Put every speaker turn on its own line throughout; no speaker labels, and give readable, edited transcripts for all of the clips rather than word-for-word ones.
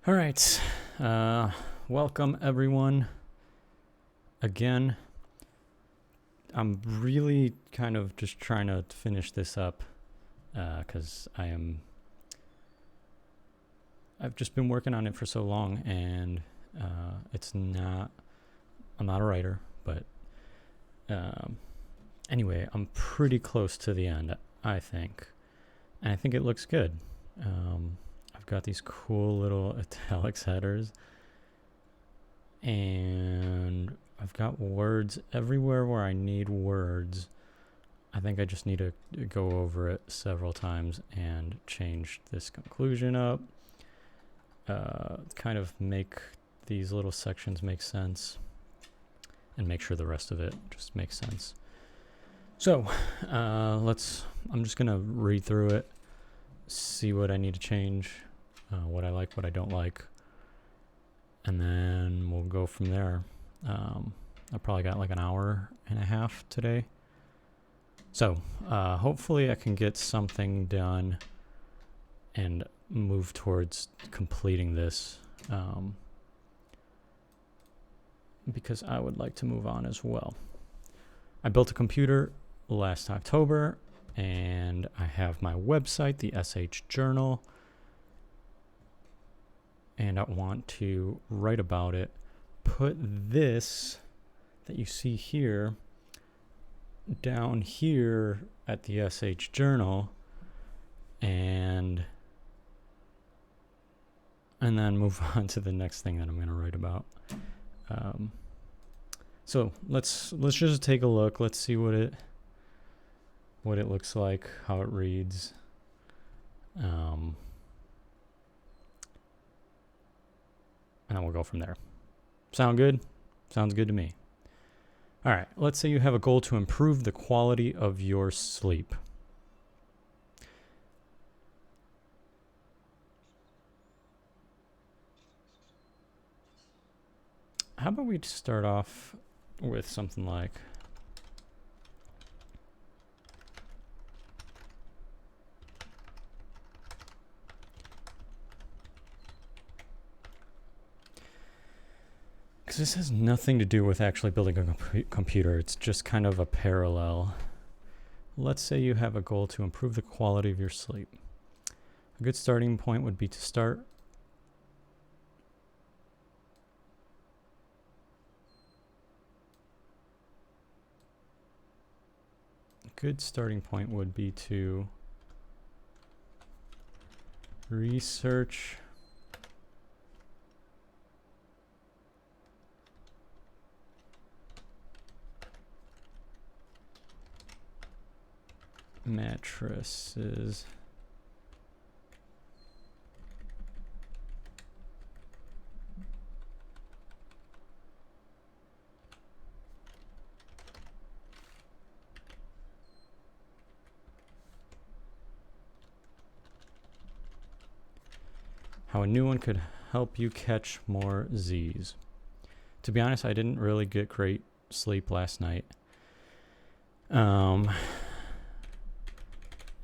All right. Welcome, everyone. Again, I'm really kind of just trying to finish this up because I've just been working on it for so long, and I'm not a writer, but anyway, I'm pretty close to the end, I think. And I think it looks good. I've got these cool little italics headers, and I've got words everywhere where I need words. I think I just need to go over it several times and change this conclusion up, kind of make these little sections make sense, and make sure the rest of it just makes sense. So I'm just gonna read through it, see what I need to change, what I like, what I don't like, and then we'll go from there. I probably got like an hour and a half today. So hopefully I can get something done and move towards completing this, because I would like to move on as well. I built a computer last October, and I have my website, the SH Journal, and I want to write about it. Put this that you see here down here at the SH Journal, and then move on to the next thing that I'm going to write about. So let's just take a look. Let's see what it looks like, how it reads. And then we'll go from there. Sound good? Sounds good to me. All right, let's say you have a goal to improve the quality of your sleep. How about we start off with something like, because this has nothing to do with actually building a computer. It's just kind of a parallel. Let's say you have a goal to improve the quality of your sleep. A good starting point would be to start research mattresses how a new one could help you catch more Z's. To be honest, I didn't really get great sleep last night.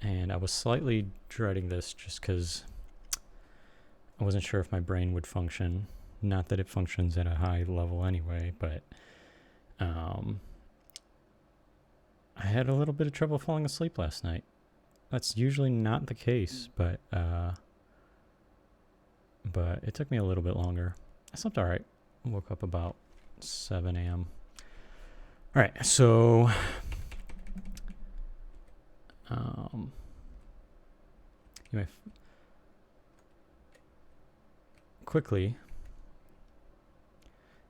And I was slightly dreading this just because I wasn't sure if my brain would function. Not that it functions at a high level anyway, but I had a little bit of trouble falling asleep last night. That's usually not the case, but it took me a little bit longer. I slept all right. Woke up about 7 a.m. All right, so you may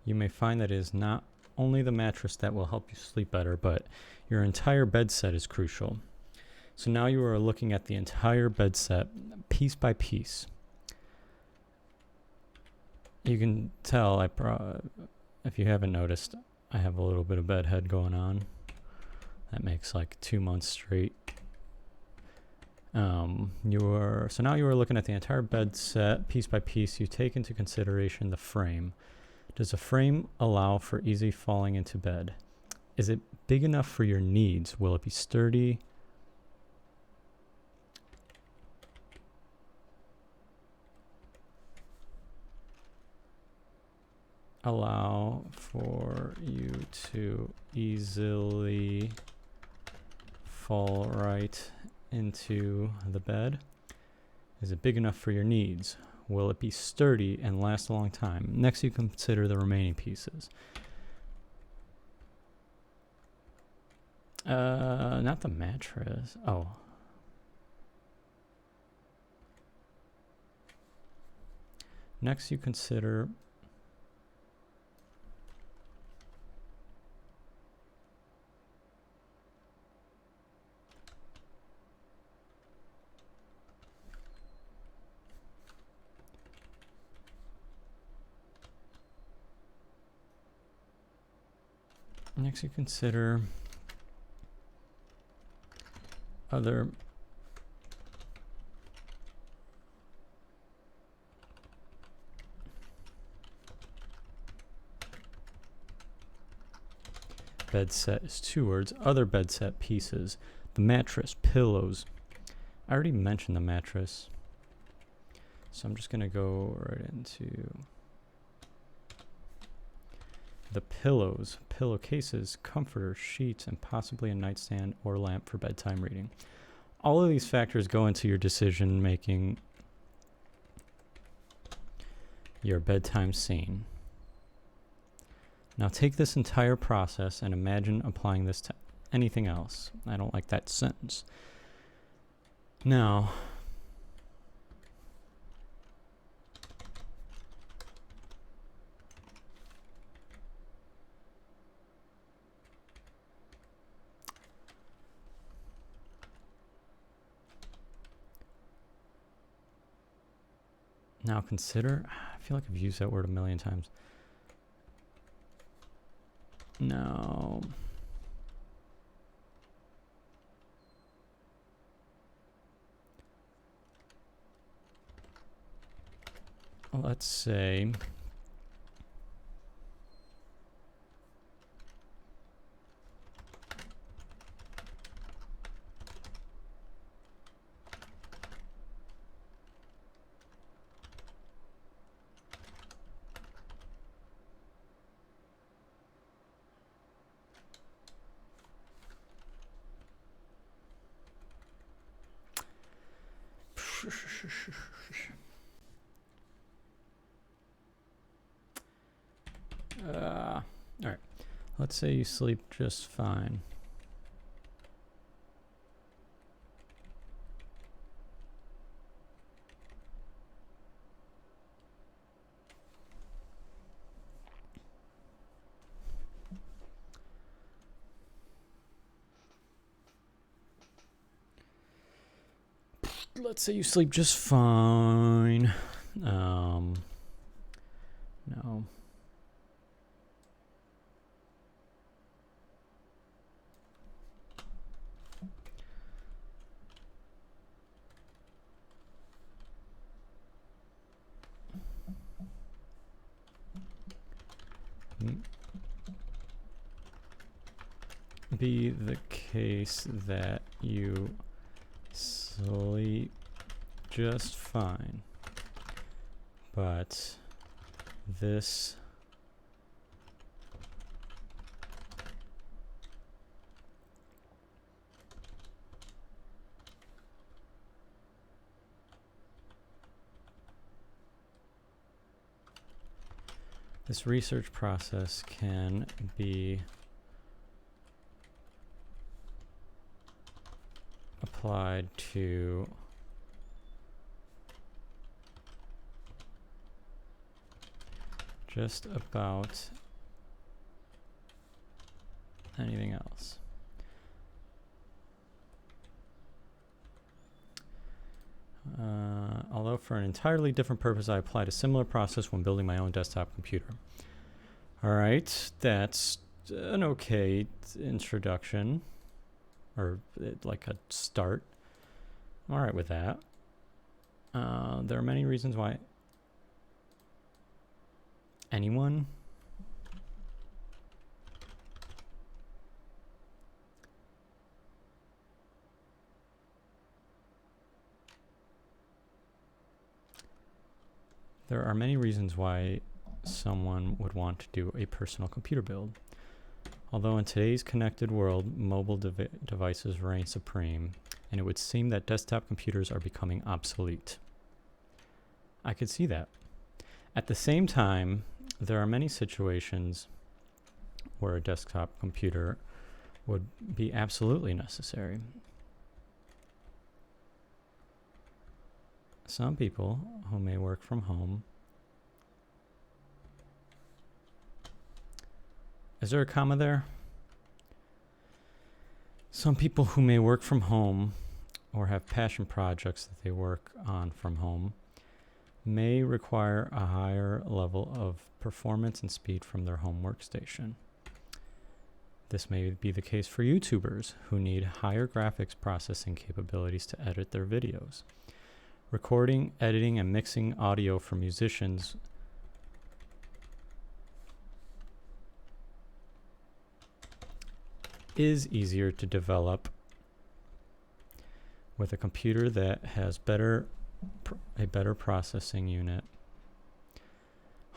you may find that it is not only the mattress that will help you sleep better, but your entire bed set is crucial. So now you are looking at the entire bed set piece by piece. You can tell, if you haven't noticed, I have a little bit of bed head going on. That makes like 2 months straight. So now you are looking at the entire bed set piece by piece. You take into consideration the frame. Does the frame allow for easy falling into bed? Is it big enough for your needs? Will it be sturdy? allow for you to easily fall right into the bed? Is it big enough for your needs? Will it be sturdy and last a long time? Next, you consider the remaining pieces. Not the mattress. Oh. Next, you consider other bed set is 2 words. Other bed set pieces. The mattress, pillows. I already mentioned the mattress. So I'm just going to go right into the pillows, pillowcases, comforters, sheets, and possibly a nightstand or lamp for bedtime reading. All of these factors go into your decision making your bedtime scene. Now take this entire process and imagine applying this to anything else. I don't like that sentence. Now, consider, I feel like I've used that word a million times. Now, let's say all right, let's say you sleep just fine. Let's say you sleep just fine. No. Be the case that you sleep just fine, but this research process can be applied to just about anything else. Although for an entirely different purpose, I applied a similar process when building my own desktop computer. All right, that's an okay introduction, or like a start. I'm all right with that. There are many reasons why anyone There are many reasons why someone would want to do a personal computer build. Although in today's connected world, mobile devices reign supreme, and it would seem that desktop computers are becoming obsolete. I could see that. At the same time, there are many situations where a desktop computer would be absolutely necessary. Some people who may work from home. Is there a comma there? Some people who may work from home or have passion projects that they work on from home may require a higher level of performance and speed from their home workstation. This may be the case for YouTubers who need higher graphics processing capabilities to edit their videos. Recording, editing, and mixing audio for musicians is easier to develop with a computer that has a better processing unit.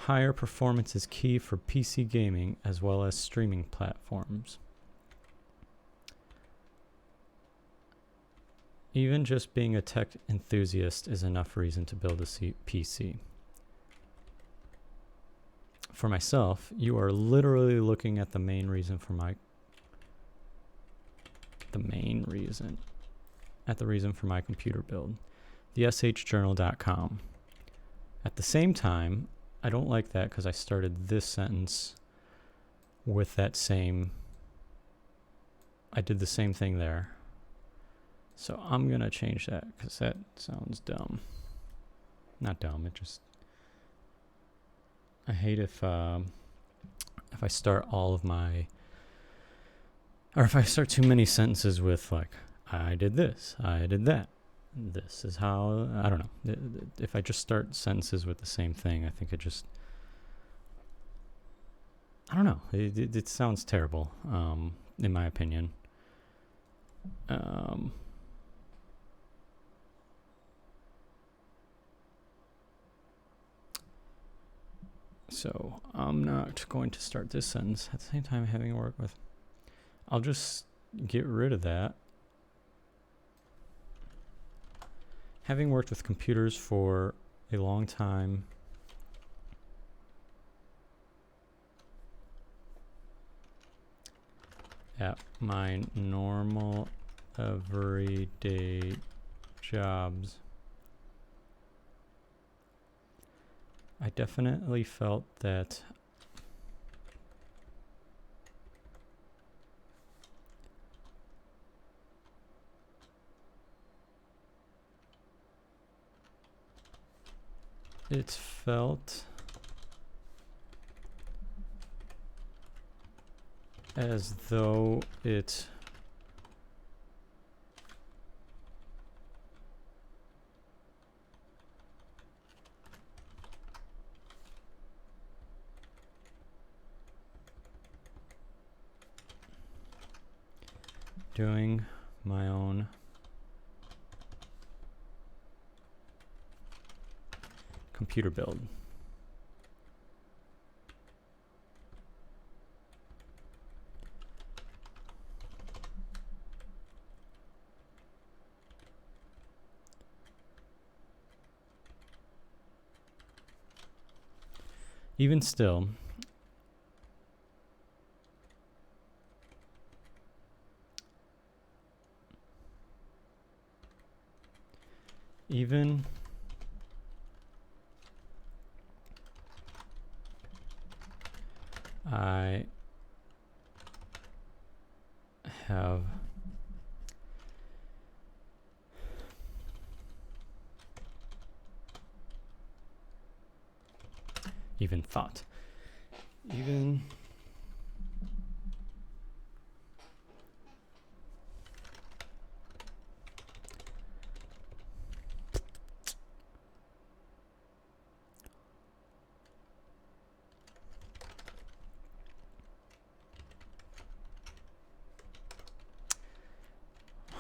Higher performance is key for PC gaming as well as streaming platforms. Even just being a tech enthusiast is enough reason to build a PC. For myself, you are literally looking at the main reason for my computer build, the shjournal.com. At the same time, I don't like that because I started this sentence with that same, I did the same thing there. So I'm going to change that because that sounds dumb. Not dumb, it just, I hate if I start all of my, or if I start too many sentences with like, I did this, I did that, this is how, I don't know. If I just start sentences with the same thing, I think it just, I don't know. It sounds terrible, in my opinion. So I'm not going to start this sentence at the same time having to work with. I'll just get rid of that. Having worked with computers for a long time, at my normal everyday jobs, I definitely felt that it felt as though it doing my own computer build. Even still, I have even thought,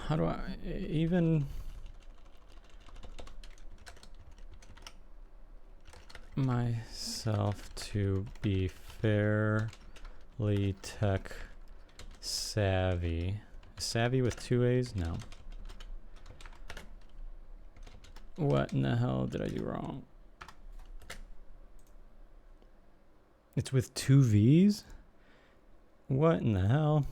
how do I even myself to be fairly tech savvy. Savvy with 2 A's? No. What in the hell did I do wrong? It's with 2 V's? What in the hell?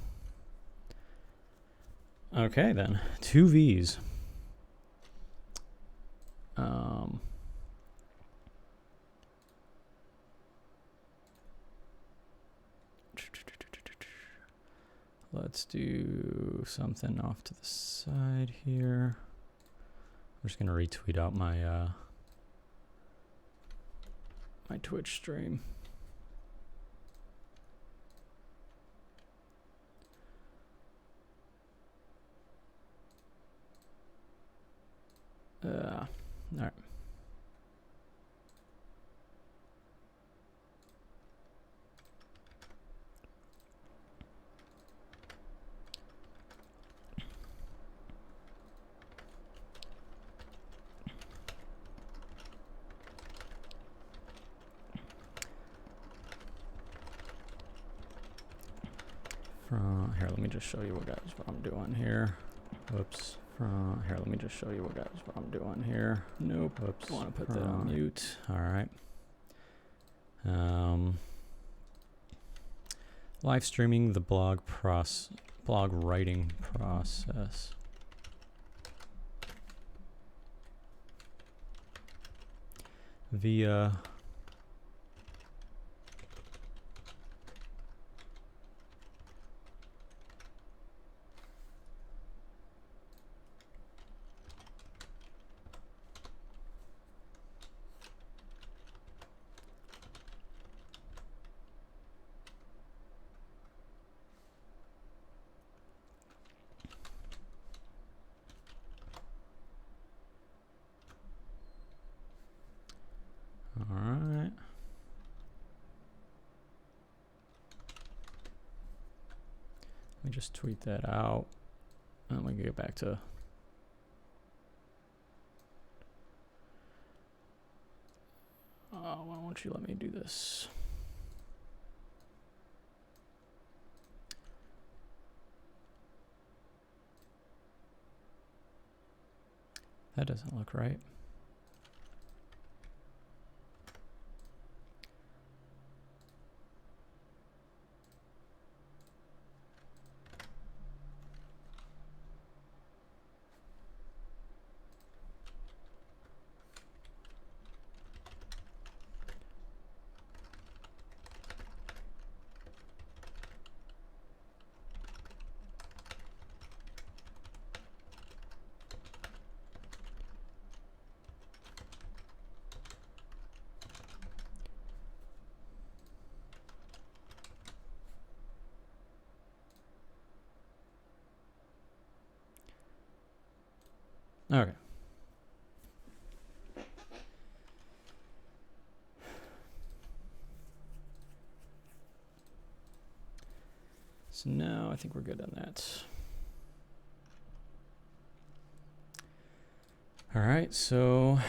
Okay then, 2 V's. Let's do something off to the side here. I'm just gonna retweet out my my Twitch stream. All right. Here, let me just show you what I'm doing here. Whoops. Here, let me just show you what I'm doing here. Nope. Whoops. I want to put that on mute. All right. Live streaming the blog writing process. Via just tweet that out and we can get back to why won't you let me do this? That doesn't look right. Okay. So now I think we're good on that. All right, so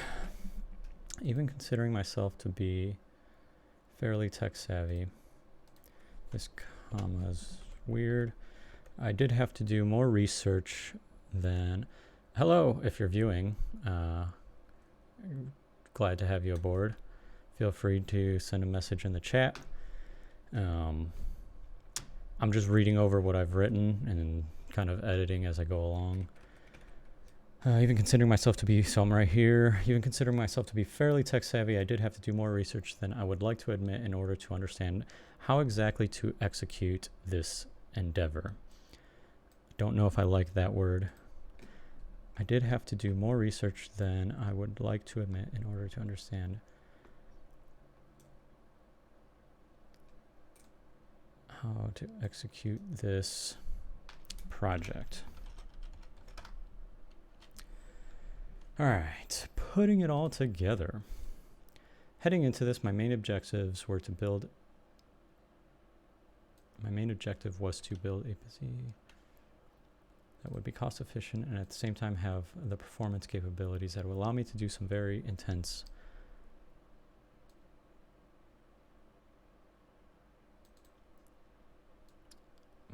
even considering myself to be fairly tech savvy, this comma is weird. I did have to do more research than... Hello, if you're viewing. Glad to have you aboard. Feel free to send a message in the chat. I'm just reading over what I've written and kind of editing as I go along. Even considering myself to be, so I'm right here, even considering myself to be fairly tech savvy, I did have to do more research than I would like to admit in order to understand how exactly to execute this endeavor. Don't know if I like that word. I did have to do more research than I would like to admit in order to understand how to execute this project. All right, putting it all together. Heading into this, my main objective was to build a PC that would be cost efficient and at the same time have the performance capabilities that would allow me to do some very intense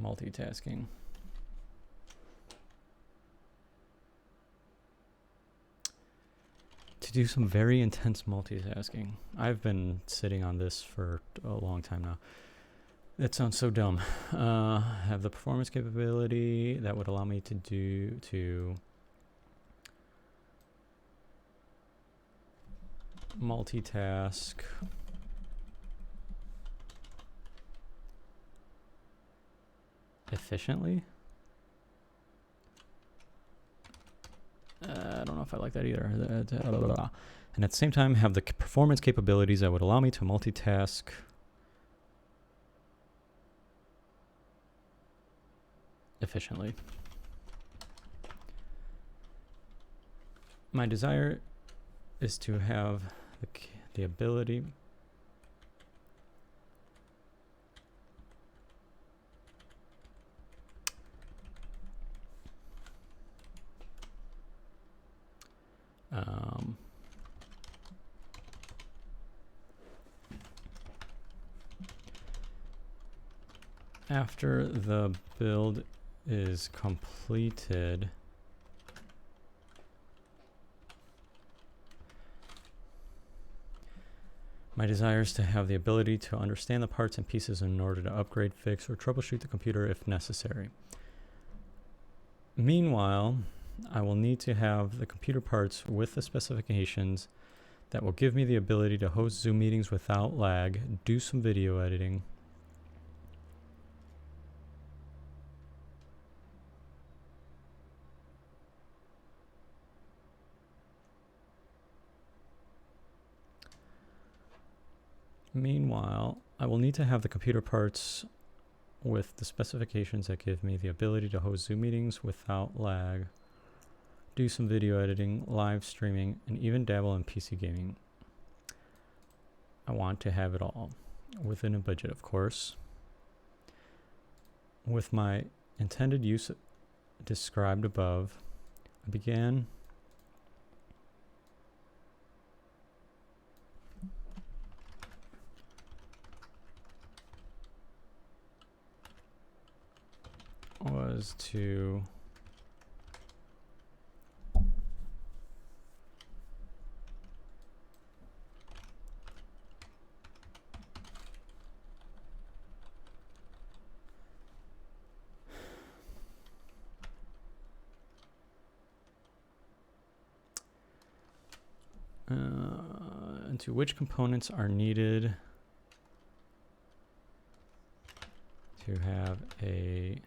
multitasking. To do some very intense multitasking. I've been sitting on this for a long time now. That sounds so dumb. Have the performance capability that would allow me to multitask efficiently. I don't know if I like that either. And at the same time, have the performance capabilities that would allow me to multitask efficiently. My desire is to have the ability after the build is completed, my desire is to have the ability to understand the parts and pieces in order to upgrade, fix, or troubleshoot the computer if necessary. Meanwhile, I will need to have the computer parts with the specifications that will give me the ability to host Zoom meetings without lag, do some video editing, Meanwhile, I will need to have the computer parts with the specifications that give me the ability to host Zoom meetings without lag, do some video editing, live streaming, and even dabble in PC gaming. I want to have it all, within a budget, of course. With my intended use described above, I began was to into which components are needed to have a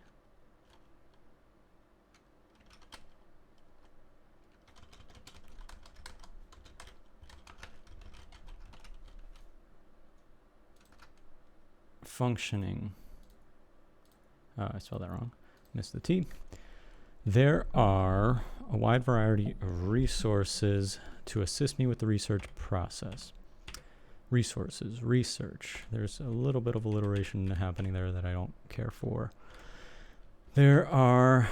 functioning, I spelled that wrong, missed the T. There are a wide variety of resources to assist me with the research process. Resources, research. There's a little bit of alliteration happening there that I don't care for. There are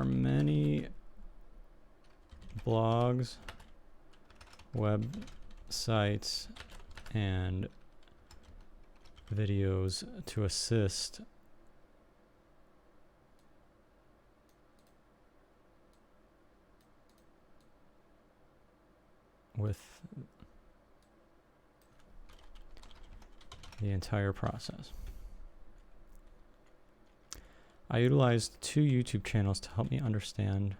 many blogs, websites, and videos to assist with the entire process. I utilized 2 YouTube channels to help me understand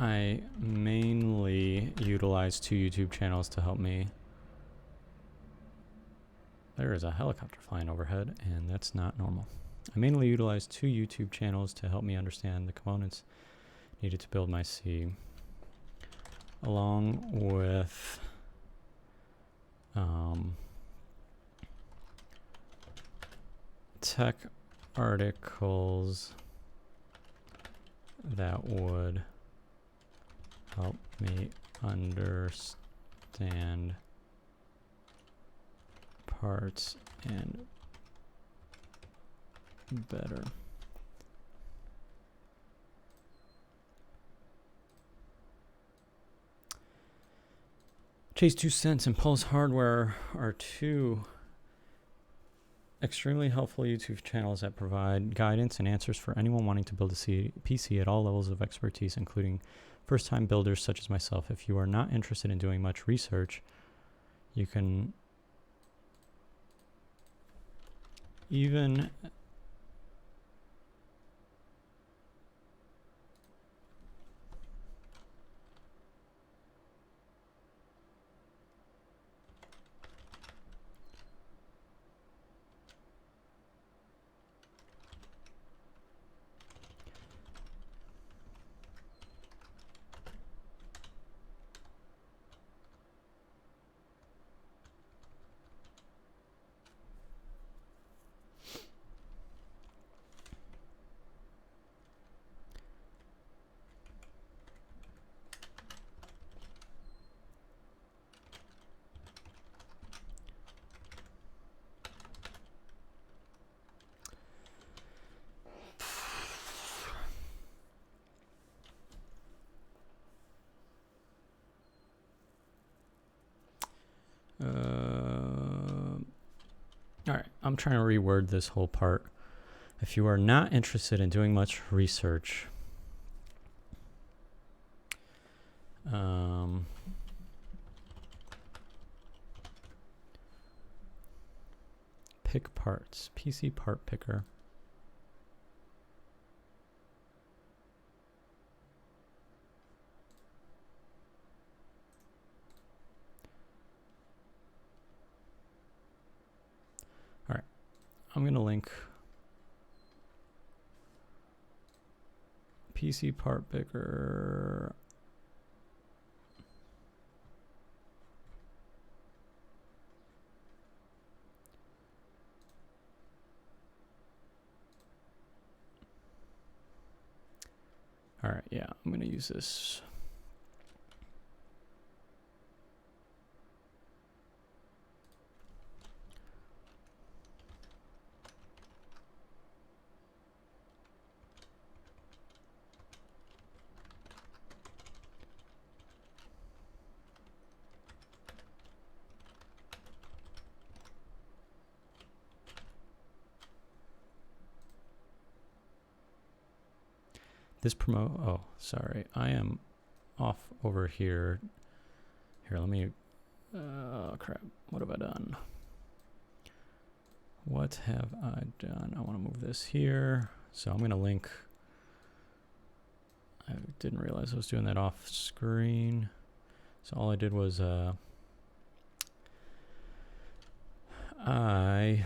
I mainly utilize 2 YouTube channels to help me. There is a helicopter flying overhead, and that's not normal. I mainly utilize 2 YouTube channels to help me understand the components needed to build my C, along with tech articles that would help me understand parts and better. Chase 2 Cents and Pulse Hardware are 2 extremely helpful YouTube channels that provide guidance and answers for anyone wanting to build a PC at all levels of expertise, including first-time builders such as myself. If you are not interested in doing much research, you can even all right, I'm trying to reword this whole part. If you are not interested in doing much research, pick parts, PC part picker. All right, I'm going to link PC part picker. All right, yeah, I'm going to use this. This oh, sorry. I am off over here. Here, let me, oh crap. What have I done? What have I done? I want to move this here. So I'm going to link. I didn't realize I was doing that off screen. So all I did was, I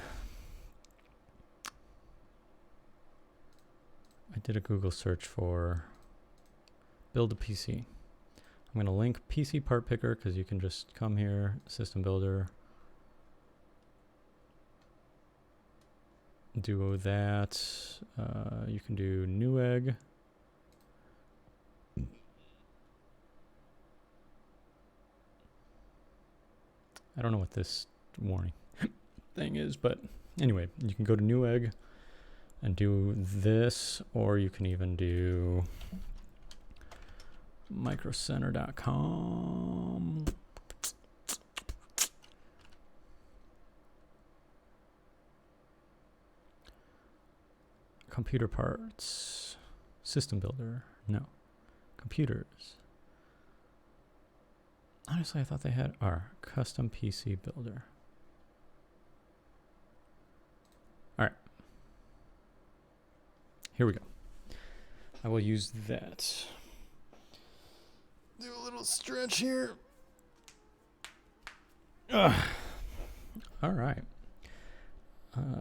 did a Google search for build a PC. I'm going to link PC part picker because you can just come here, system builder, do that. You can do Newegg. I don't know what this warning thing is, but anyway, you can go to Newegg and do this, or you can even do microcenter.com. Computer parts, system builder, no, computers. Honestly, I thought they had our custom PC builder. All right. Here we go. I will use that. Do a little stretch here. Ugh. All right.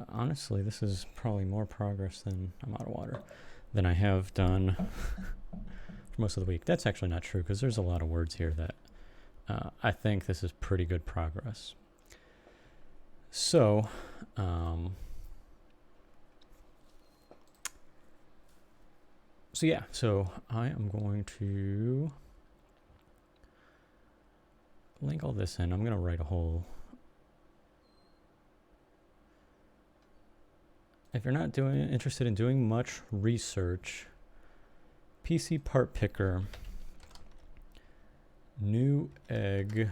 Honestly, this is probably more progress than I'm out of water than I have done for most of the week. That's actually not true because there's a lot of words here that I think this is pretty good progress. So, so I am going to link all this in. I'm going to write a whole. If you're not interested in doing much research, PC part picker, Newegg.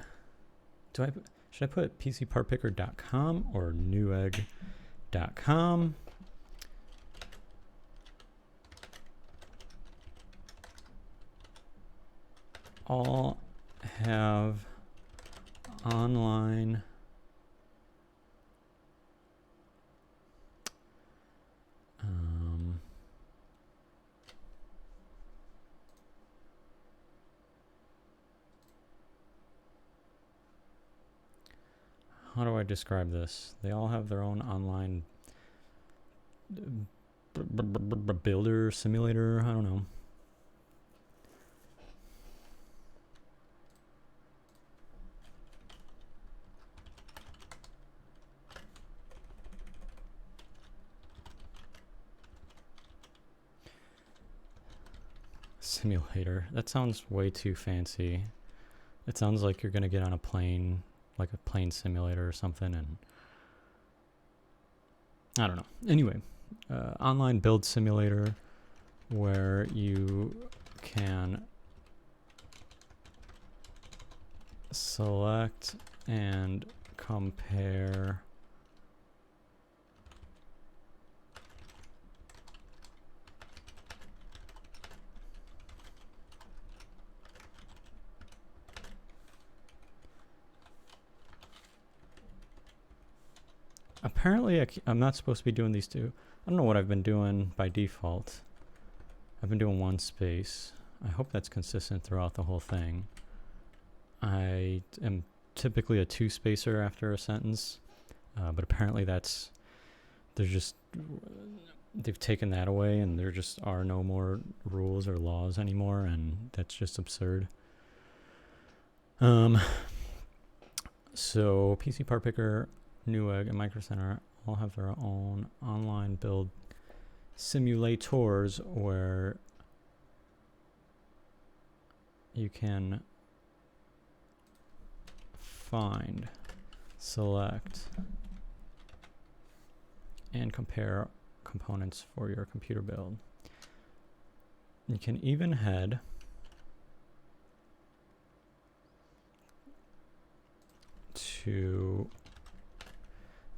Should I put pcpartpicker.com or newegg.com? All have online how do I describe this? They all have their own online builder simulator. I don't know. Simulator. That sounds way too fancy. It sounds like you're gonna get on a plane, like a plane simulator or something, and I don't know. Anyway, online build simulator where you can select and compare apparently I'm not supposed to be doing these two. I don't know what I've been doing by default. I've been doing one space. I hope that's consistent throughout the whole thing. I am typically a two spacer after a sentence, but apparently they've taken that away and there just are no more rules or laws anymore, and that's just absurd. So PC Part Picker, Newegg, and Micro Center all have their own online build simulators where you can find, select, and compare components for your computer build. You can even head to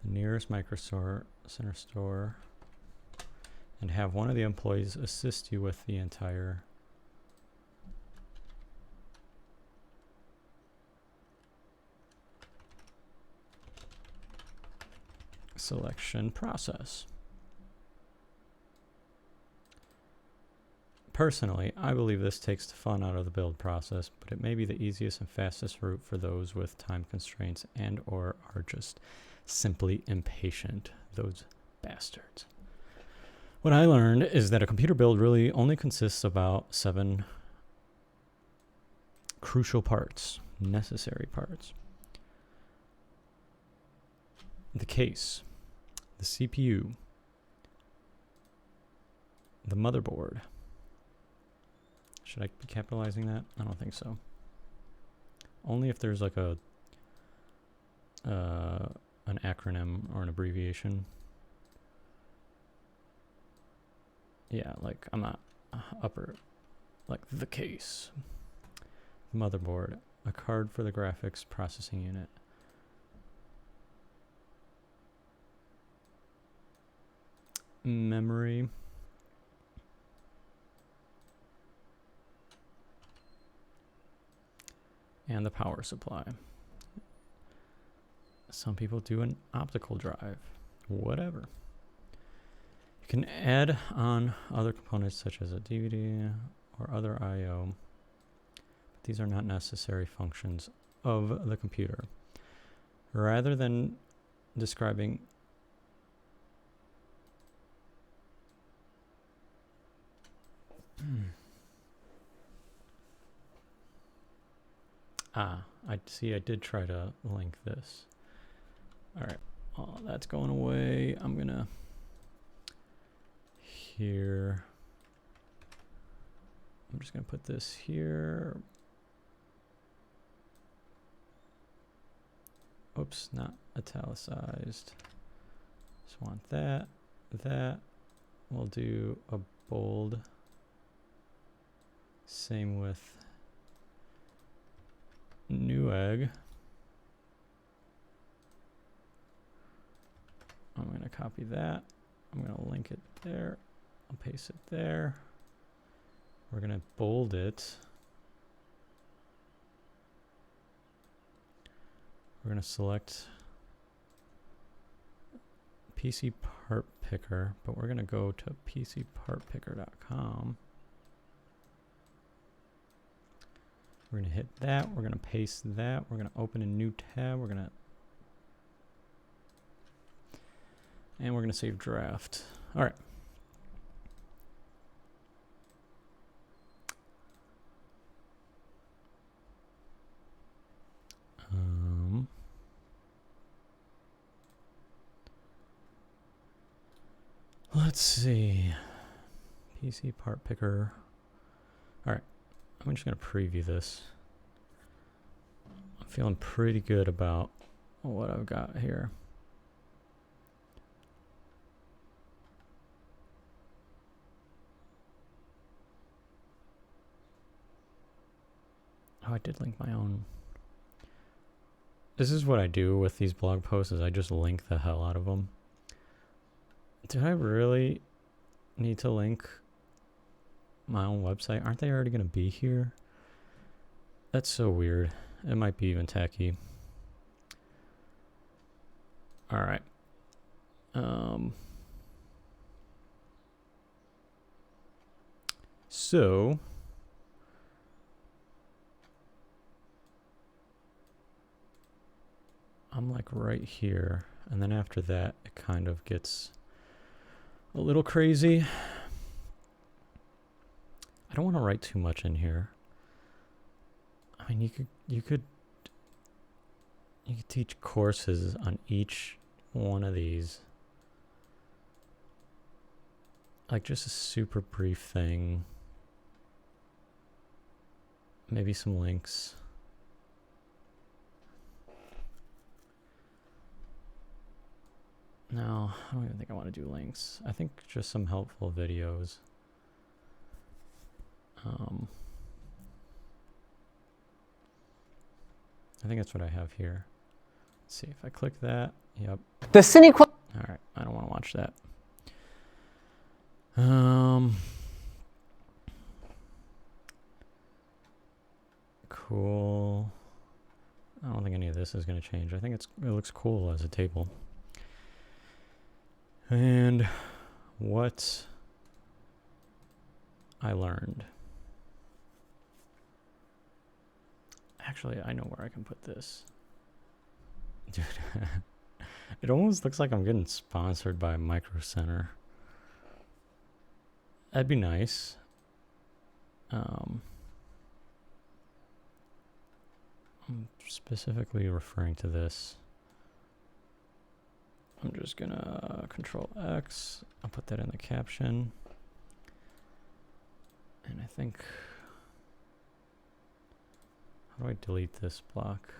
the nearest Micro Center store and have one of the employees assist you with the entire selection process. Personally, I believe this takes the fun out of the build process, but it may be the easiest and fastest route for those with time constraints and or are just simply impatient. Those bastards. What I learned is that a computer build really only consists of about 7 crucial parts, necessary parts. The case, the CPU, the motherboard. Should I be capitalizing that? I don't think so. Only if there's like a an acronym or an abbreviation. Yeah, like I'm not upper, like the case. Motherboard, a card for the graphics processing unit. Memory. And the power supply. Some people do an optical drive. Whatever. You can add on other components such as a DVD or other I/O. These are not necessary functions of the computer. Rather than describing I see I did try to link this. All right, that's going away. I'm gonna here. I'm just gonna put this here. Oops, not italicized. Just want that. That. We'll do a bold. Same with Newegg. I'm going to copy that. I'm going to link it there. I'll paste it there. We're going to bold it. We're going to select PC Part Picker, but we're going to go to pcpartpicker.com. We're going to hit that. We're going to paste that. We're going to open a new tab. We're going to save draft. All right. Let's see. PC Part Picker. All right. I'm just going to preview this. I'm feeling pretty good about what I've got here. Oh, I did link my own. This is what I do with these blog posts, is I just link the hell out of them. Did I really need to link my own website? Aren't they already going to be here? That's so weird. It might be even tacky. All right. So I'm like right here, and then after that it kind of gets a little crazy. I don't want to write too much in here. I mean, you could teach courses on each one of these. Like just a super brief thing. Maybe some links. No, I don't even think I want to do links. I think just some helpful videos. I think that's what I have here. Let's see if I click that. Yep.
The cynical.
All right, I don't want to watch that. Cool. I don't think any of this is going to change. I think it looks cool as a table. And what I learned. Actually, I know where I can put this. Dude, it almost looks like I'm getting sponsored by Micro Center. That'd be nice. I'm specifically referring to this. I'm just gonna Control X. I'll put that in the caption. And I think, how do I delete this block?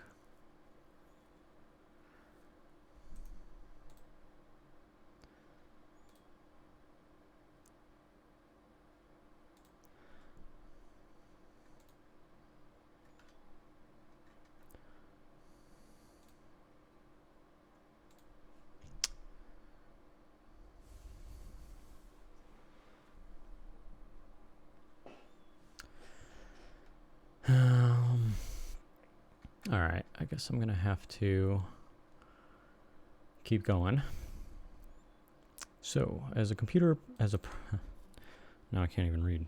All right, I guess I'm gonna have to keep going. So, now I can't even read.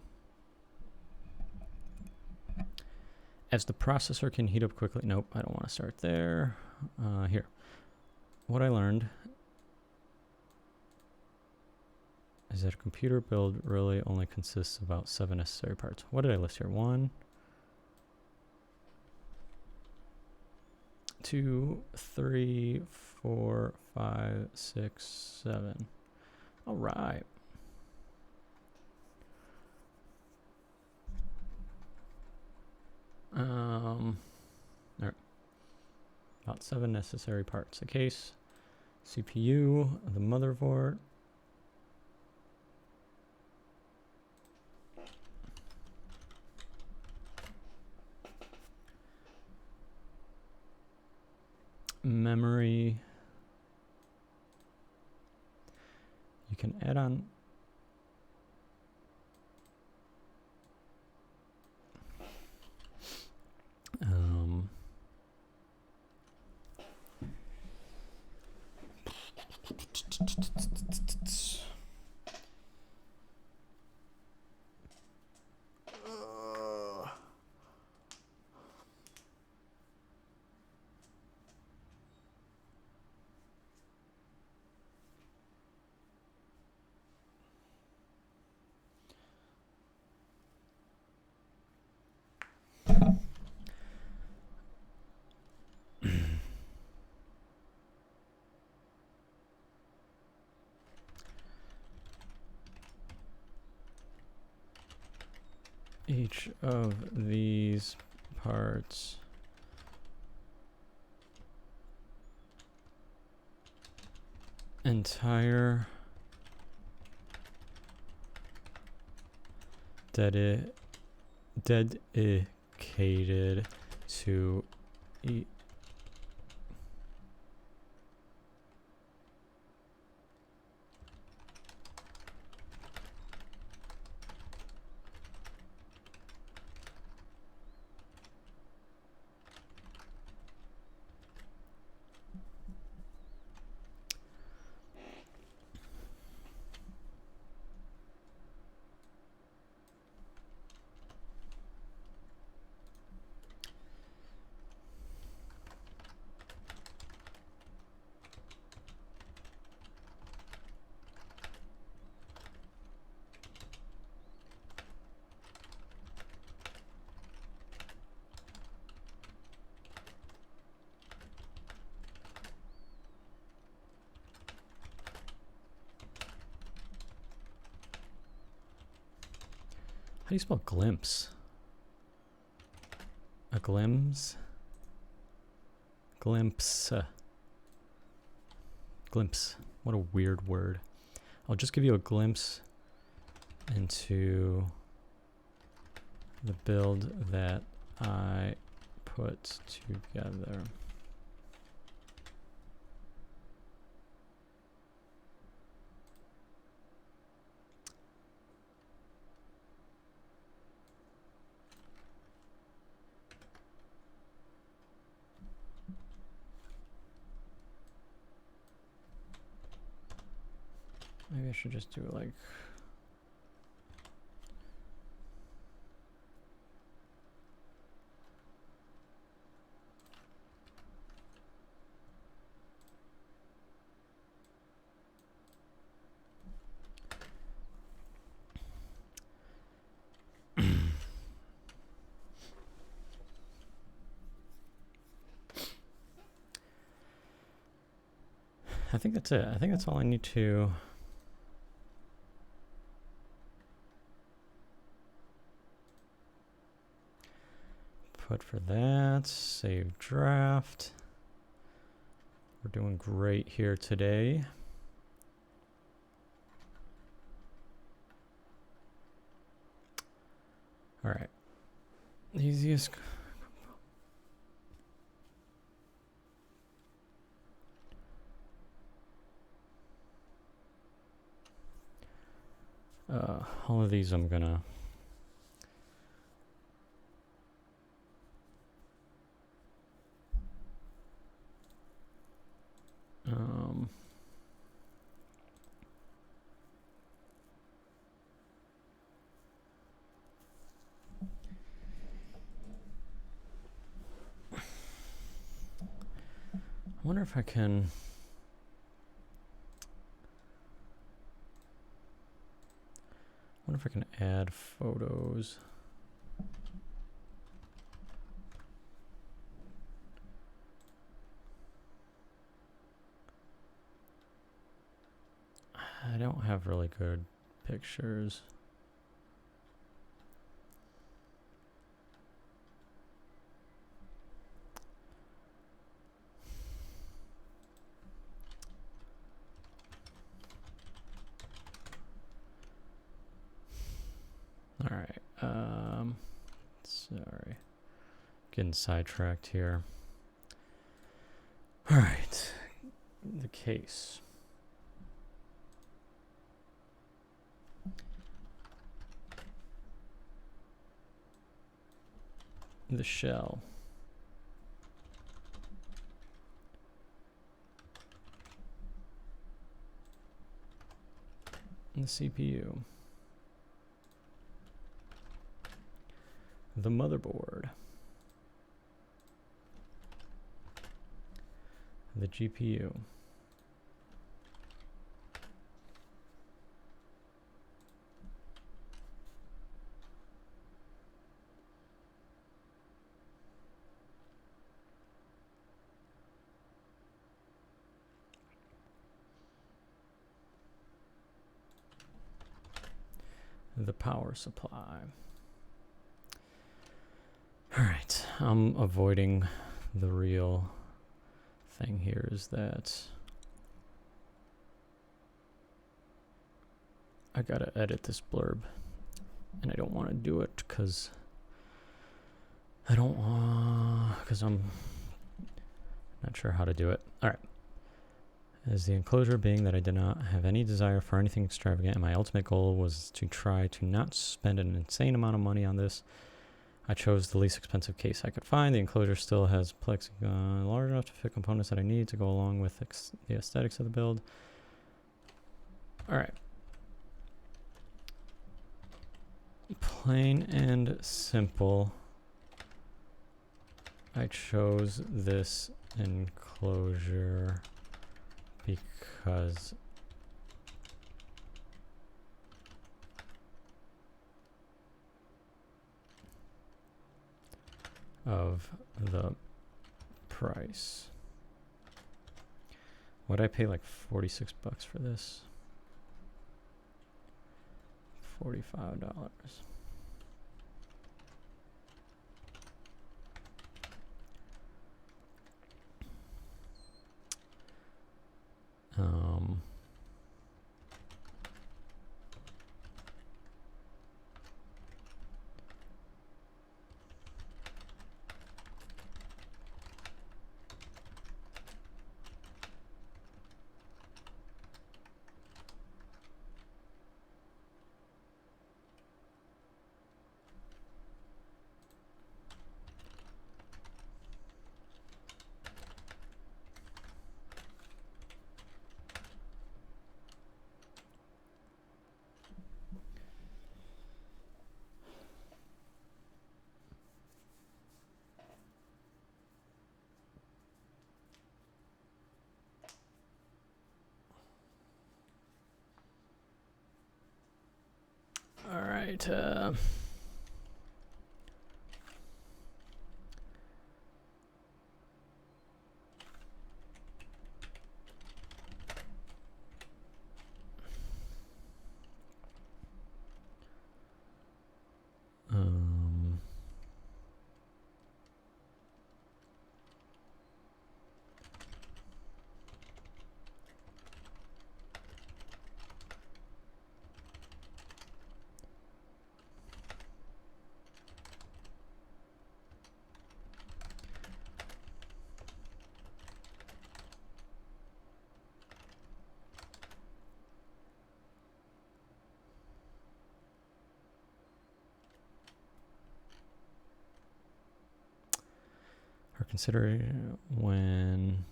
As the processor can heat up quickly. Nope, I don't want to start there. Here. What I learned is that a computer build really only consists of about 7 necessary parts. What did I list here? 1, 2, 3, 4, 5, 6, 7. All right. There. About 7 necessary parts. A case, CPU, the motherboard. Memory. You can add on each of these parts entire dedicated to How do you spell glimpse? A glimpse? Glimpse. Glimpse. What a weird word. I'll just give you a glimpse into the build that I put together. Maybe I should just do like I think that's it. I think that's all I need to put for that. Save draft. We're doing great here today. All right. Easiest. All of these I'm gonna wonder if I can. I wonder if I can add photos. I don't have really good pictures. All right. Sorry. Getting sidetracked here. All right. The case. The shell. The CPU. The motherboard. The GPU. The power supply. All right, I'm avoiding the real thing here is that I gotta edit this blurb, and I don't want to do it because I'm not sure how to do it. All right. As the enclosure being that I did not have any desire for anything extravagant, and my ultimate goal was to try to not spend an insane amount of money on this, I chose the least expensive case I could find. The enclosure still has plexiglass large enough to fit components that I need to go along with the aesthetics of the build. All right. Plain and simple. I chose this enclosure because of the price. Would I pay like 46 bucks for this? $45. All right. Or consider when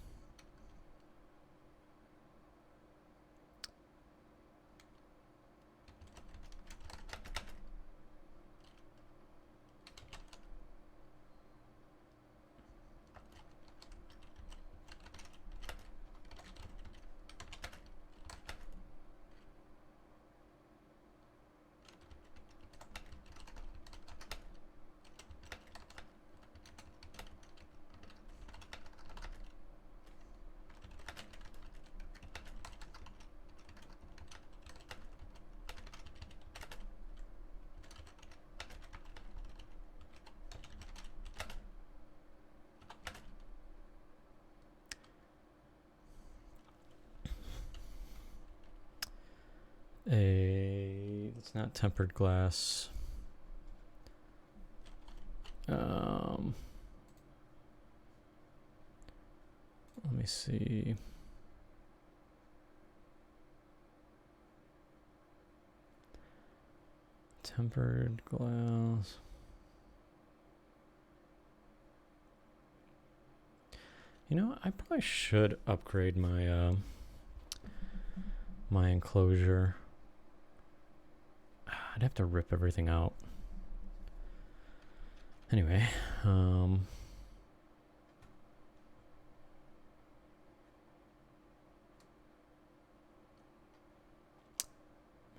it's not tempered glass. Let me see. Tempered glass. You know, I probably should upgrade my my enclosure. I'd have to rip everything out. Anyway, I'm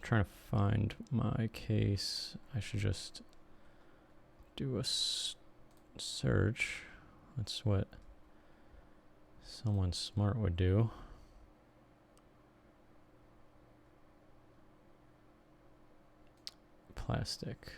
trying to find my case. I should just do a search. That's what someone smart would do. Plastic.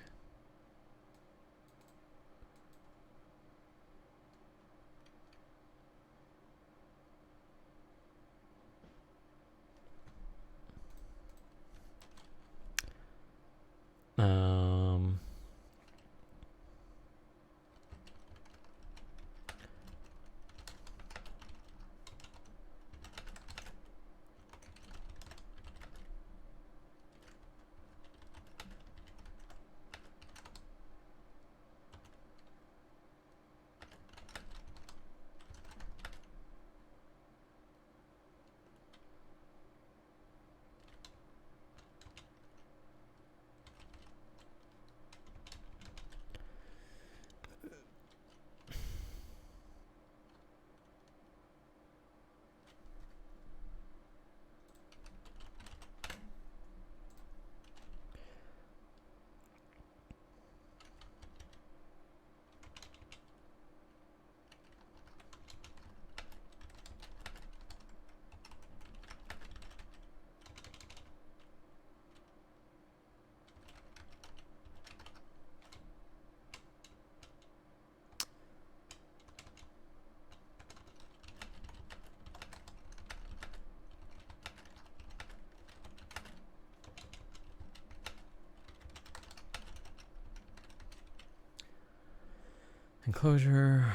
Enclosure.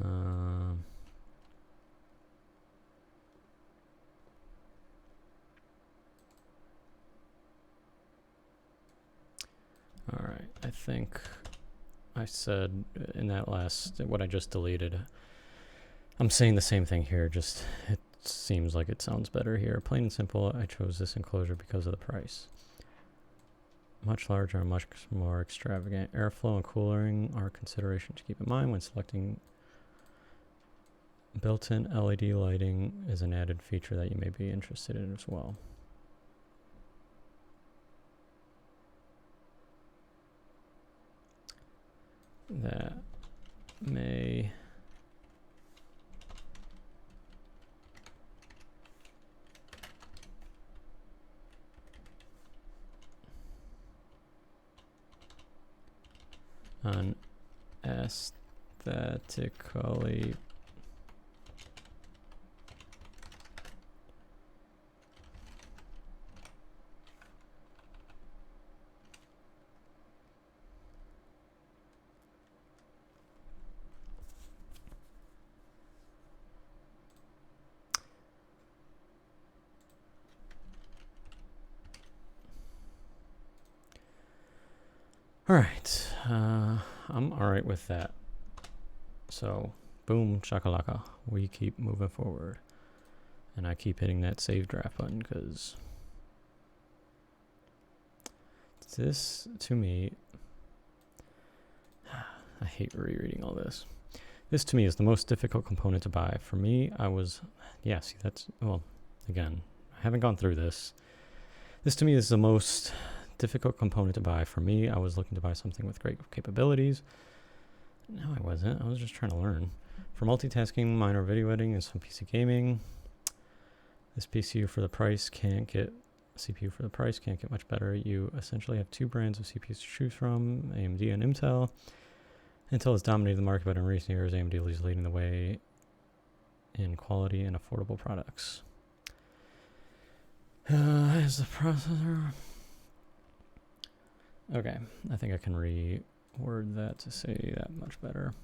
All right, I think I said in that last, what I just deleted, I'm saying the same thing here, just it seems like it sounds better here. Plain and simple, I chose this enclosure because of the price. Much larger and much more extravagant. Airflow and cooling are a consideration to keep in mind when selecting. Built-in LED lighting is an added feature that you may be interested in as well. That may aesthetically all right, I'm all right with that. So, boom, shakalaka. We keep moving forward. And I keep hitting that save draft button because this, to me, I hate rereading all this. This, to me, is the most difficult component to buy. For me, yeah, see, that's, well, again, I haven't gone through this. This, to me, is the most difficult component to buy. For me, I was looking to buy something with great capabilities. No, I wasn't. I was just trying to learn. For multitasking, minor video editing, and some PC gaming, this CPU for the price can't get much better. You essentially have two brands of CPUs to choose from, AMD and Intel. Intel has dominated the market, but in recent years, AMD is leading the way in quality and affordable products. Is the processor... Okay, I think I can reword that to say that much better.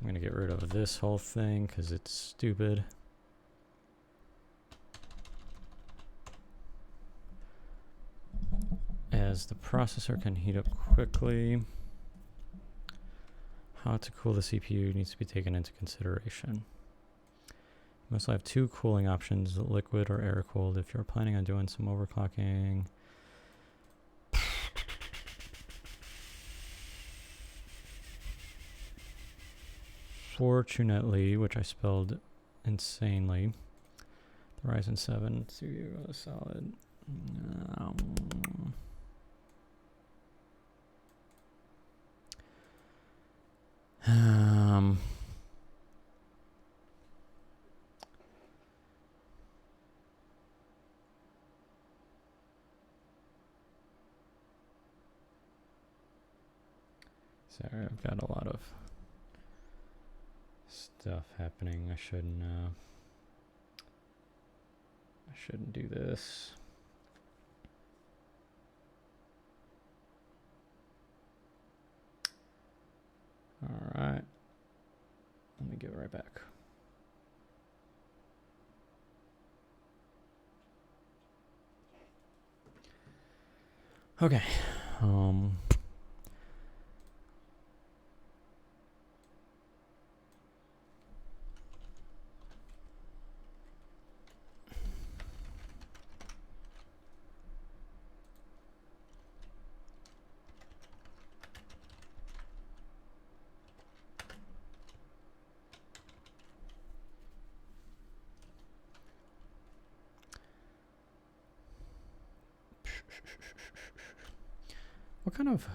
I'm gonna get rid of this whole thing because it's stupid. As the processor can heat up quickly, how to cool the CPU needs to be taken into consideration. You must have two cooling options, liquid or air cooled. If you're planning on doing some overclocking, fortunately, which I spelled insanely, the Ryzen 7 CPU is solid. Sorry, I've got a lot of stuff happening. I shouldn't do this. All right. Let me get right back. Okay. What kind of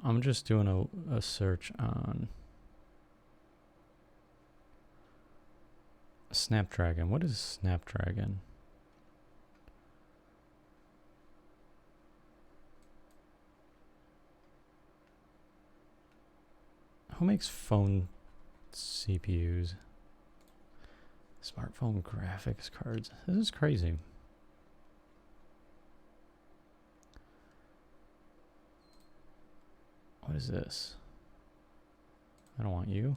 I'm just doing a search on Snapdragon. What is Snapdragon? Who makes phone CPUs? Smartphone graphics cards. This is crazy. What is this? I don't want you.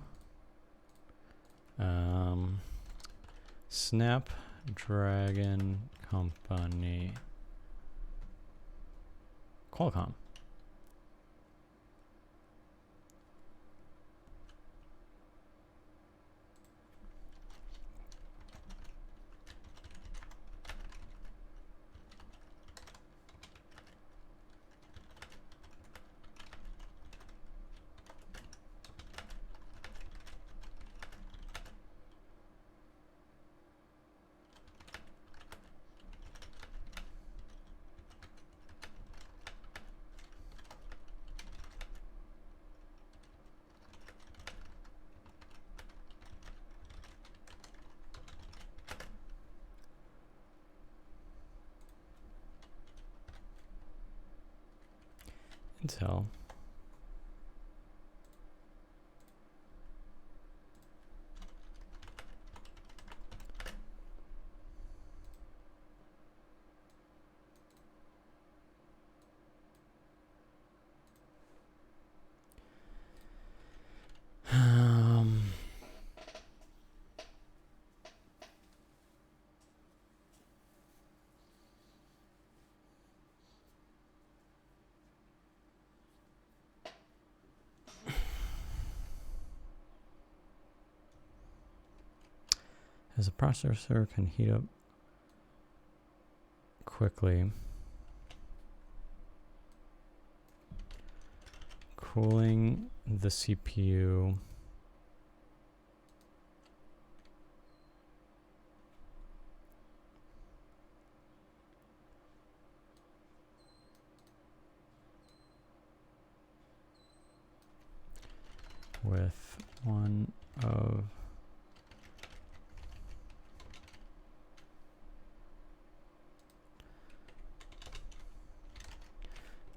Snapdragon Company. Qualcomm. Intel. As a processor can heat up quickly, cooling the CPU with one of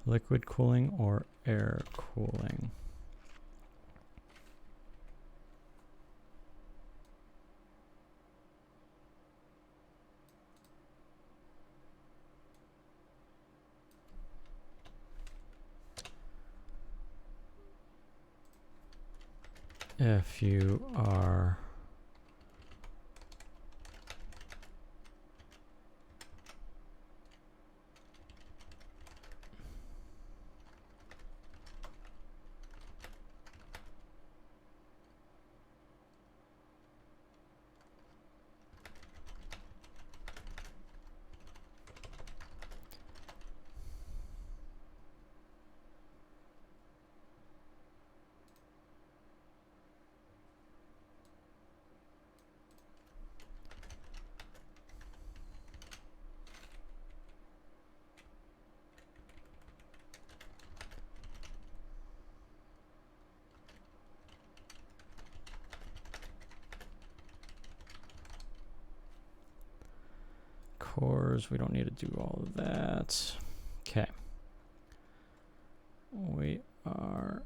liquid cooling or air cooling. If you are cores, we don't need to do all of that. Okay. We are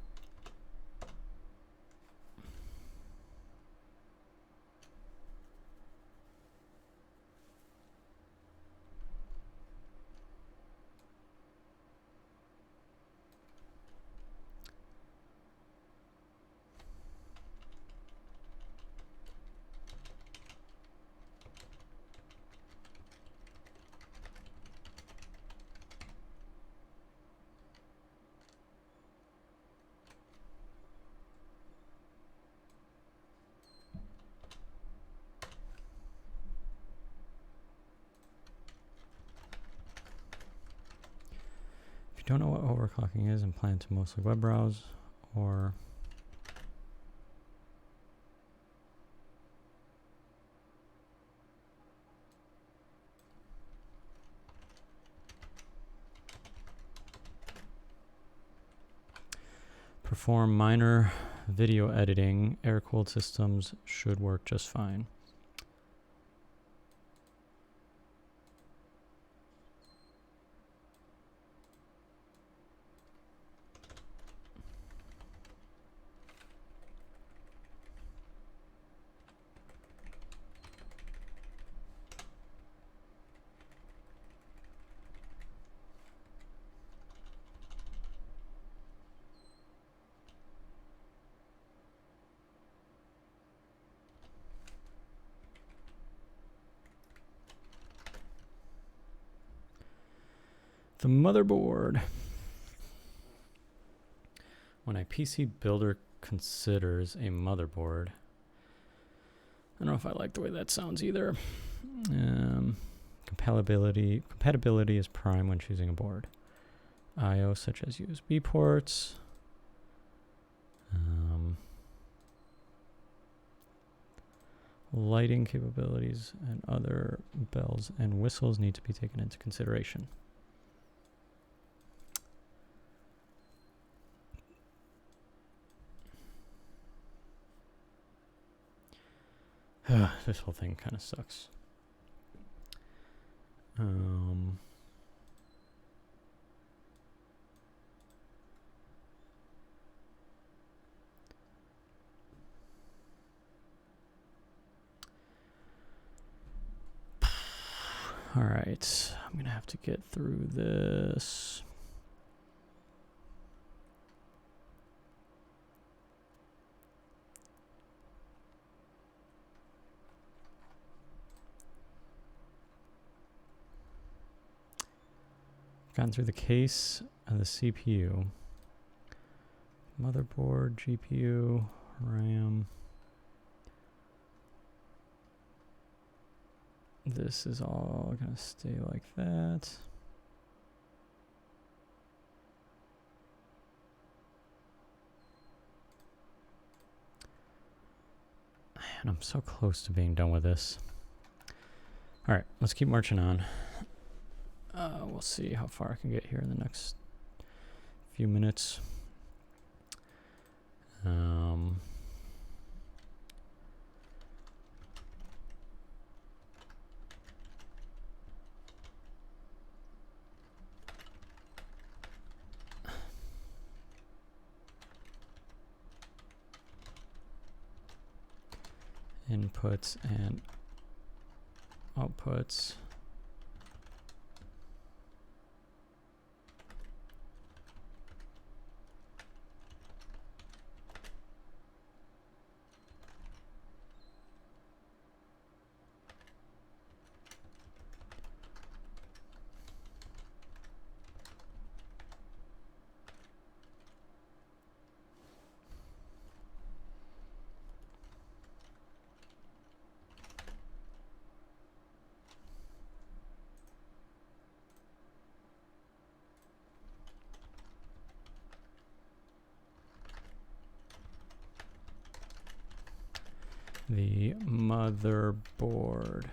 don't know what overclocking is and plan to mostly web browse or perform minor video editing, air-cooled systems should work just fine. The motherboard. When a PC builder considers a motherboard, I don't know if I like the way that sounds either. Compatibility is prime when choosing a board. I/O such as USB ports. Lighting capabilities and other bells and whistles need to be taken into consideration. This whole thing kind of sucks. All right, I'm gonna have to get through this. Gotten through the case of the CPU, motherboard, GPU, RAM. This is all gonna stay like that. Man, I'm so close to being done with this. All right, let's keep marching on. We'll see how far I can get here in the next few minutes. Inputs and outputs. The motherboard.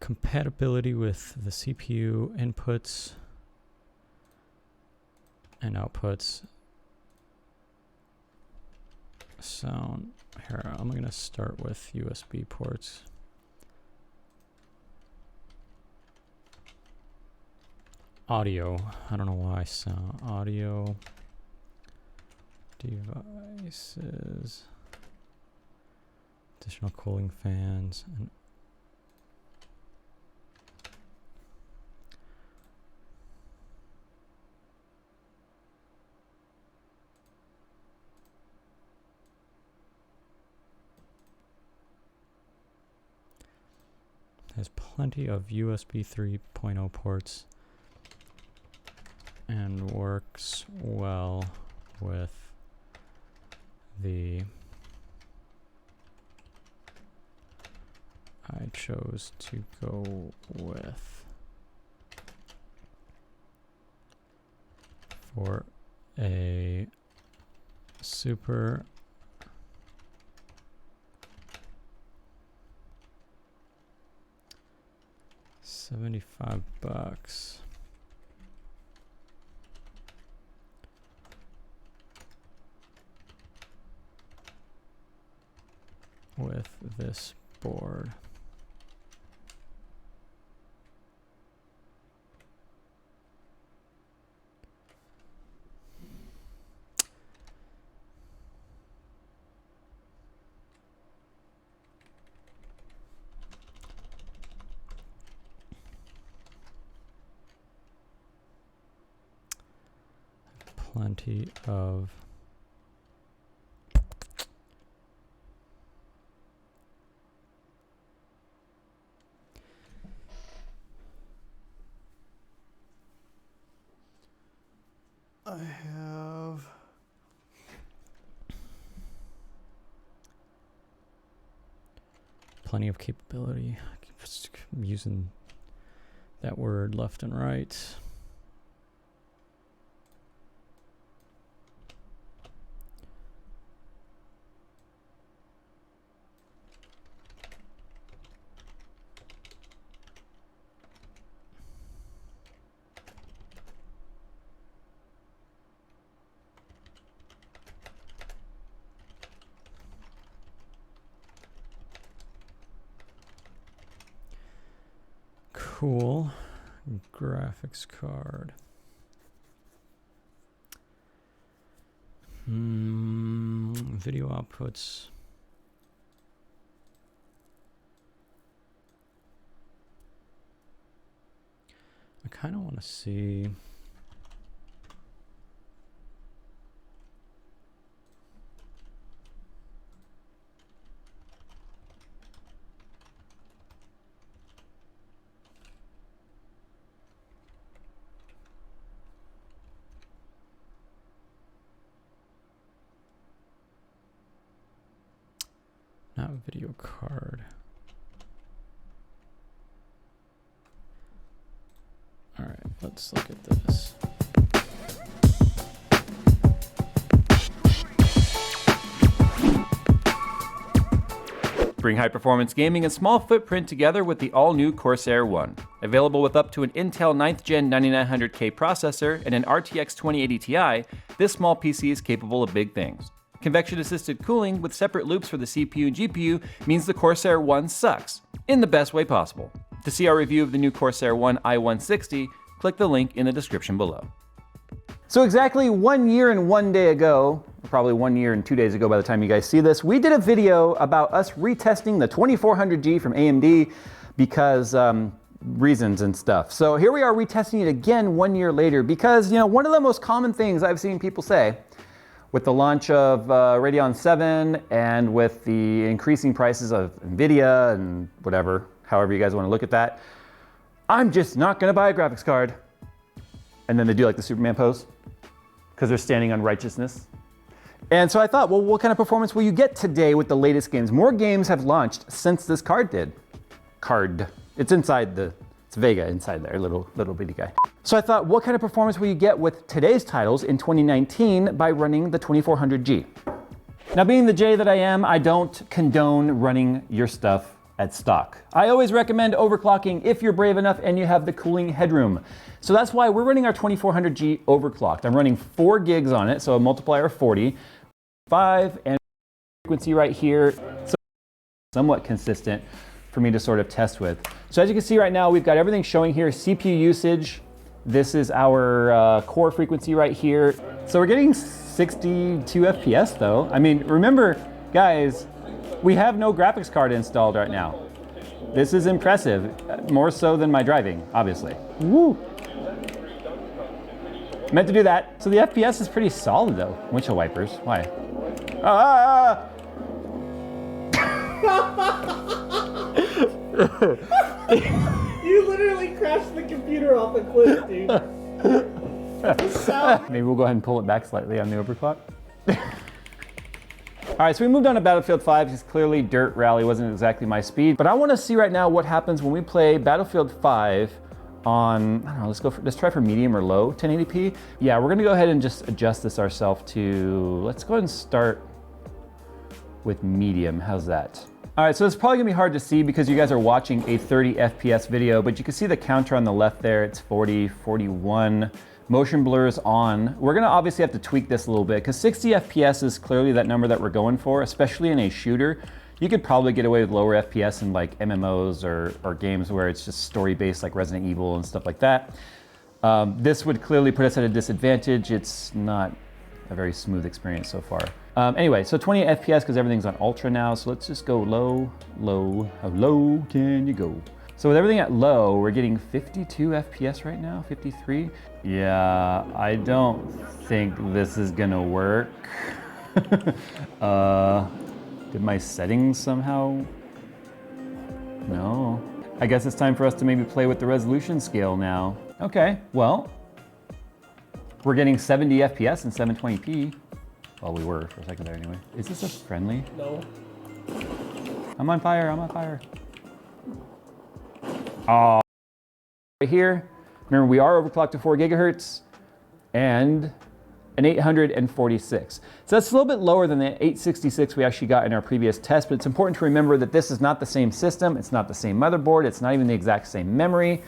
compatibility with the CPU inputs and outputs. Sound. Here, I'm going to start with USB ports. Audio. I don't know why sound. Audio. Devices. Additional cooling fans. And has plenty of USB 3.0 ports and works well with the I chose to go with for a super $75 with this board. Plenty of I have plenty of capability. I'm using that word left and right. Cool. Graphics card. Video outputs. I kind of want to see. Not video card. All right, let's look at this.
Bring high-performance gaming and small footprint together with the all-new Corsair One. Available with up to an Intel 9th Gen 9900K processor and an RTX 2080 Ti, this small PC is capable of big things. Convection-assisted cooling with separate loops for the CPU and GPU means the Corsair One sucks, in the best way possible. To see our review of the new Corsair One i160, click the link in the description below. So exactly 1 year and 1 day ago, or probably 1 year and 2 days ago by the time you guys see this, we did a video about us retesting the 2400G from AMD because reasons and stuff. So here we are retesting it again 1 year later because, you know, one of the most common things I've seen people say with the launch of Radeon 7 and with the increasing prices of NVIDIA and whatever, however you guys want to look at that, I'm just not going to buy a graphics card. And then they do like the Superman pose because they're standing on righteousness. And so I thought, well, what kind of performance will you get today with the latest games? More games have launched since this card did. It's inside it's Vega inside there, little bitty guy. So I thought, what kind of performance will you get with today's titles in 2019 by running the 2400G? Now, being the J that I am, I don't condone running your stuff at stock. I always recommend overclocking if you're brave enough and you have the cooling headroom. So that's why we're running our 2400G overclocked. I'm running 4 gigs on it, so a multiplier of 40, 5, and frequency right here, so somewhat consistent for me to sort of test with. So as you can see right now, we've got everything showing here, CPU usage. This is our core frequency right here. So we're getting 62 FPS though. I mean, remember guys, we have no graphics card installed right now. This is impressive, more so than my driving, obviously. Woo! Meant to do that. So the FPS is pretty solid though. Windshield wipers, why? Ah!
You literally crashed the computer off a cliff, dude.
Maybe we'll go ahead and pull it back slightly on the overclock. All right, so we moved on to Battlefield 5 because clearly Dirt Rally wasn't exactly my speed, but I want to see right now what happens when we play Battlefield 5 on, I don't know, let's try for medium or low 1080p. Yeah, we're gonna go ahead and just adjust this ourselves to, let's go ahead and start with medium. How's that? All right, so it's probably gonna be hard to see because you guys are watching a 30 FPS video, but you can see the counter on the left there. It's 40, 41. Motion blur is on. We're gonna obviously have to tweak this a little bit because 60 FPS is clearly that number that we're going for, especially in a shooter. You could probably get away with lower FPS in like MMOs or games where it's just story-based like Resident Evil and stuff like that. This would clearly put us at a disadvantage. It's not a very smooth experience so far. Anyway, so 20 FPS because everything's on ultra now. So let's just go low, low. How low can you go? So with everything at low, we're getting 52 FPS right now, 53. Yeah, I don't think this is gonna work. Did my settings somehow? No. I guess it's time for us to maybe play with the resolution scale now. Okay, well, we're getting 70 FPS and 720p. Well, we were for a second there anyway. Is this a friendly?
No.
I'm on fire, I'm on fire. Oh, right here, remember we are overclocked to 4 gigahertz and an 846. So that's a little bit lower than the 866 we actually got in our previous test, but it's important to remember that this is not the same system, it's not the same motherboard, it's not even the exact same memory.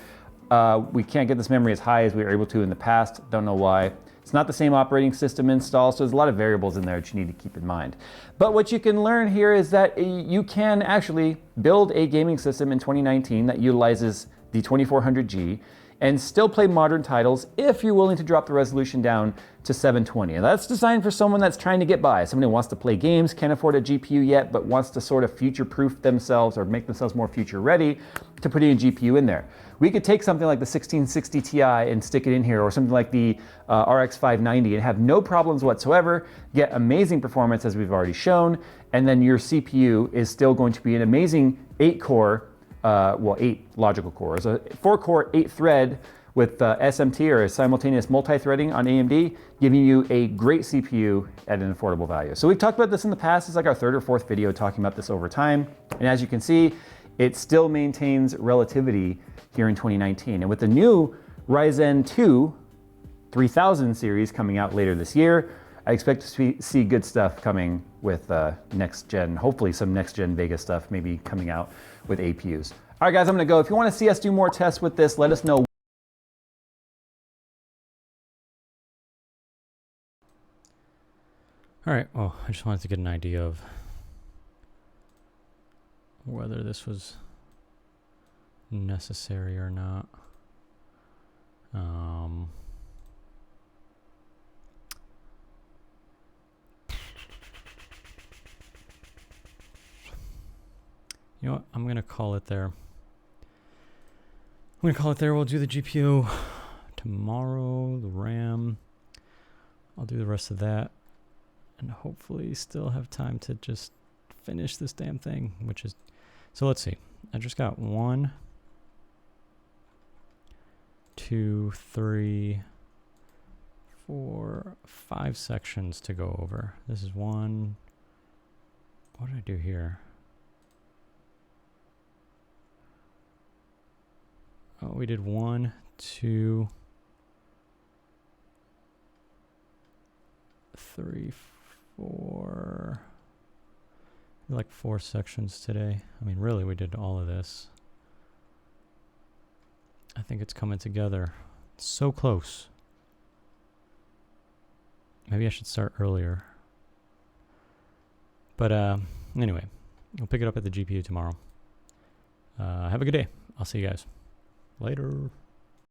We can't get this memory as high as we were able to in the past, don't know why. It's not the same operating system install, so there's a lot of variables in there that you need to keep in mind. But what you can learn here is that you can actually build a gaming system in 2019 that utilizes the 2400G and still play modern titles if you're willing to drop the resolution down to 720. And that's designed for someone that's trying to get by. Somebody who wants to play games, can't afford a GPU yet, but wants to sort of future-proof themselves or make themselves more future-ready to put a GPU in there. We could take something like the 1660 Ti and stick it in here, or something like the RX 590 and have no problems whatsoever, get amazing performance as we've already shown, and then your CPU is still going to be an amazing 8-core, well, 8 logical cores, a 4-core, 8-thread with SMT or simultaneous multi-threading on AMD, giving you a great CPU at an affordable value. So we've talked about this in the past. It's like our 3rd or 4th video talking about this over time. And as you can see, it still maintains relativity here in 2019. And with the new Ryzen 2 3000 series coming out later this year, I expect to see good stuff coming with next gen, hopefully some next gen Vega stuff maybe coming out with APUs. All right guys, I'm gonna go. If you wanna see us do more tests with this, let us know.
All right, well, I just wanted to get an idea of whether this was necessary or not. You know what? I'm gonna call it there. We'll do the GPU tomorrow, the RAM. I'll do the rest of that. And hopefully still have time to just finish this damn thing, which is, so let's see. I just got 1, 2, 3, 4, 5 sections to go over. This is 1. What did I do here? Oh, we did 1, 2, 3, 4. like 4 sections today. I mean, really, we did all of this. I think it's coming together. It's so close. Maybe I should start earlier. But anyway, we'll pick it up at the GPU tomorrow. Have a good day. I'll see you guys. Later.